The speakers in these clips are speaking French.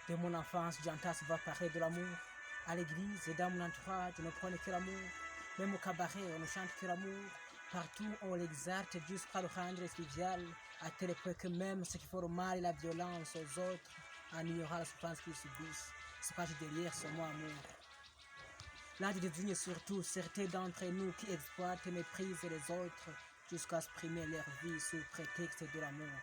De mon enfance, j'entends souvent parler de l'amour. À l'église et dans mon entourage, on ne prône que l'amour. Même au cabaret, on ne chante que l'amour. Partout, on l'exalte jusqu'à le rendre trivial, à tel point que même ceux qui font le mal et la violence aux autres en ignorant la souffrance qu'ils subissent se cachent derrière ce mot amour. Là, je désigne surtout certains d'entre nous qui exploitent et méprisent les autres jusqu'à exprimer leur vie sous prétexte de l'amour.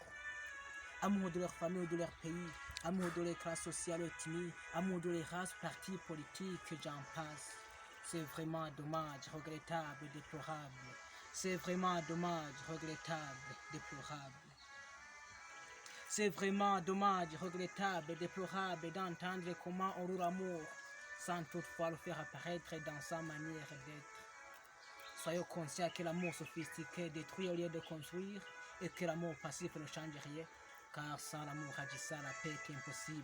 Amour de leur famille ou de leur pays, amour de leur classe sociale ou ethnie, amour de leur race, partis politiques, j'en passe. C'est vraiment dommage, regrettable, déplorable. C'est vraiment dommage, regrettable, déplorable. C'est vraiment dommage, regrettable, déplorable d'entendre comment on loue l'amour sans toutefois le faire apparaître dans sa manière d'être. Soyons conscients que l'amour sophistiqué détruit au lieu de construire et que l'amour passif ne change rien, car sans l'amour agissant, la paix est impossible.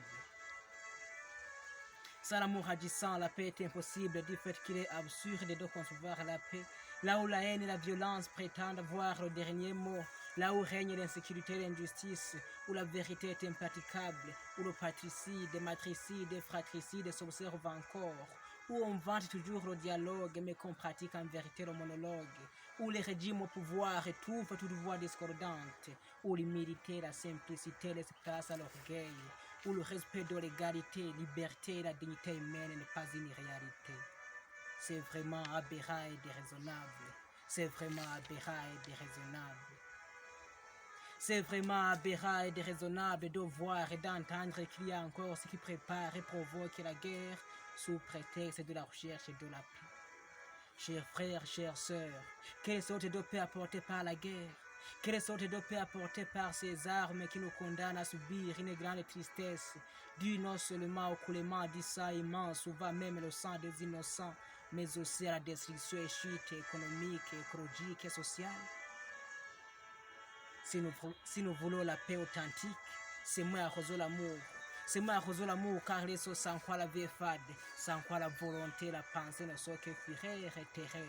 Sans l'amour agissant, la paix est impossible du fait qu'il est absurde de concevoir la paix. Là où la haine et la violence prétendent avoir le dernier mot, là où règne l'insécurité et l'injustice, où la vérité est impraticable, où le patricide, le matricide, le fratricide s'observent encore, où on vante toujours le dialogue mais qu'on pratique en vérité le monologue, où les régimes au pouvoir étouffent toute voix discordante, où l'humilité, la simplicité laissent place à l'orgueil, où le respect de l'égalité, liberté et la dignité humaine n'est pas une réalité. C'est vraiment aberrant et déraisonnable. C'est vraiment aberrant et déraisonnable. C'est vraiment aberrant et déraisonnable de voir et d'entendre qu'il y a encore ce qui prépare et provoque la guerre sous prétexte de la recherche de la paix. Chers frères, chères sœurs, quelle sorte de paix apportée par la guerre? Quelle sorte de paix apportée par ces armes qui nous condamnent à subir une grande tristesse, due non seulement au coulement du sang immense, souvent même le sang des innocents, mais aussi à la destruction et chute économique, écologique et sociale? Si nous voulons la paix authentique, c'est moi à cause de l'amour. C'est moi à cause de l'amour, car les choses sans quoi la vie est fade, sans quoi la volonté, la pensée ne sont que fureur et terreur.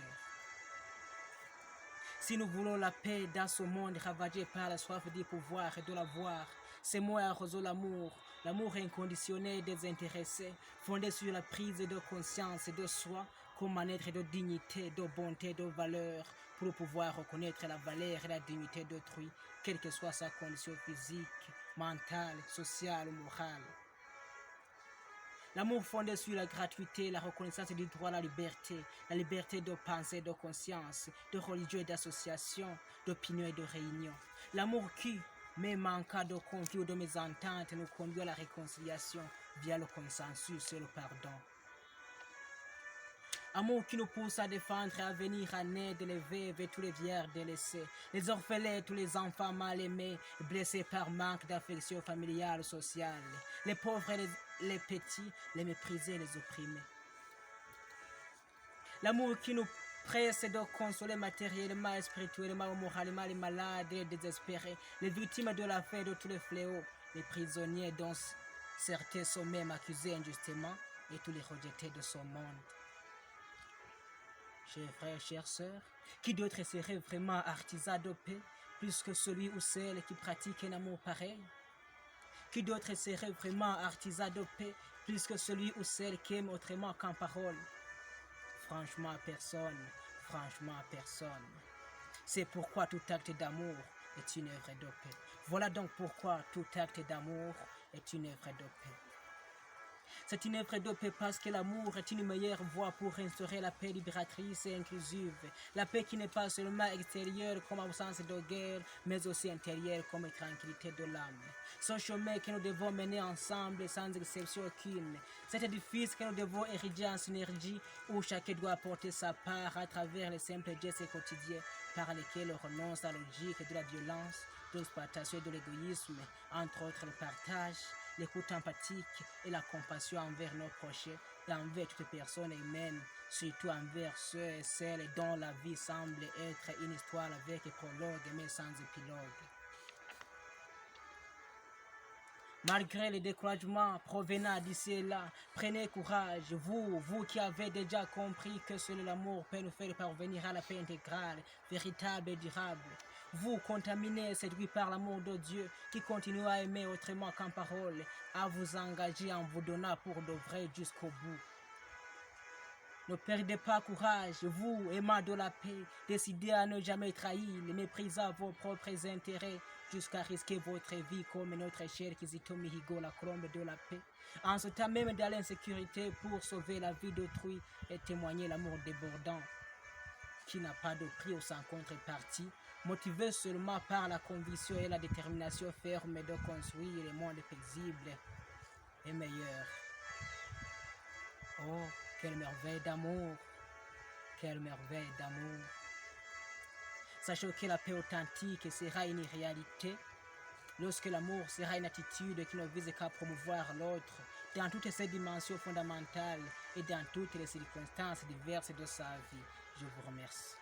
Si nous voulons la paix dans ce monde ravagé par la soif du pouvoir et de l'avoir, c'est moi à cause de l'amour, l'amour inconditionnel et désintéressé, fondé sur la prise de conscience de soi comme un être de dignité, de bonté, de valeur, pour pouvoir reconnaître la valeur et la dignité d'autrui, quelle que soit sa condition physique, mentale, sociale ou morale. L'amour fondé sur la gratuité, la reconnaissance du droit à la liberté de pensée, de conscience, de religion et d'association, d'opinion et de réunion. L'amour qui, même en cas de conflit ou de mésentente, nous conduit à la réconciliation via le consensus et le pardon. Amour qui nous pousse à défendre et à venir en aide les veuves et tous les vierges délaissés, les orphelins et tous les enfants mal aimés, blessés par manque d'affection familiale ou sociale, les pauvres et les petits, les méprisés et les opprimés. L'amour qui nous presse de consoler matériellement et spirituellement ou moralement les malades et les désespérés, les victimes de la faim et de tous les fléaux, les prisonniers dont certains sont même accusés injustement et tous les rejetés de ce monde. Chers frères, chères sœurs, qui d'autre serait vraiment artisan de paix plus que celui ou celle qui pratique un amour pareil? Qui d'autre serait vraiment artisan de paix plus que celui ou celle qui aime autrement qu'en parole? Franchement, personne. Franchement, personne. C'est pourquoi tout acte d'amour est une œuvre de paix. Voilà donc pourquoi tout acte d'amour est une œuvre de paix. C'est une œuvre de paix parce que l'amour est une meilleure voie pour instaurer la paix libératrice et inclusive. La paix qui n'est pas seulement extérieure comme absence de guerre, mais aussi intérieure comme tranquillité de l'âme. Ce chemin que nous devons mener ensemble sans exception aucune. Cet édifice que nous devons ériger en synergie où chacun doit apporter sa part à travers les simples gestes quotidiens par lesquels on renonce à la logique de la violence, de l'exploitation et de l'égoïsme, entre autres le partage, l'écoute empathique et la compassion envers nos prochains et envers toutes les personnes humaines, surtout envers ceux et celles dont la vie semble être une histoire avec prologue mais sans épilogue. Malgré les découragements provenant d'ici et là, prenez courage, vous qui avez déjà compris que seul l'amour peut nous faire parvenir à la paix intégrale, véritable et durable. vous contaminez et séduit par l'amour de Dieu, qui continue à aimer autrement qu'en parole, à vous engager en vous donnant pour de vrai jusqu'au bout. Ne perdez pas courage, vous, aimants de la paix, décidez à ne jamais trahir, méprisez vos propres intérêts, jusqu'à risquer votre vie comme notre cher Kizito Mihigo, la colombe de la paix. En ce temps même dans l'insécurité pour sauver la vie d'autrui et témoigner l'amour débordant qui n'a pas de prix ou sans contrepartie, motivé seulement par la conviction et la détermination ferme de construire le monde paisible et meilleur. Oh, quelle merveille d'amour! Quelle merveille d'amour! Sachez que la paix authentique sera une réalité lorsque l'amour sera une attitude qui ne vise qu'à promouvoir l'autre dans toutes ses dimensions fondamentales et dans toutes les circonstances diverses de sa vie. Je vous remercie.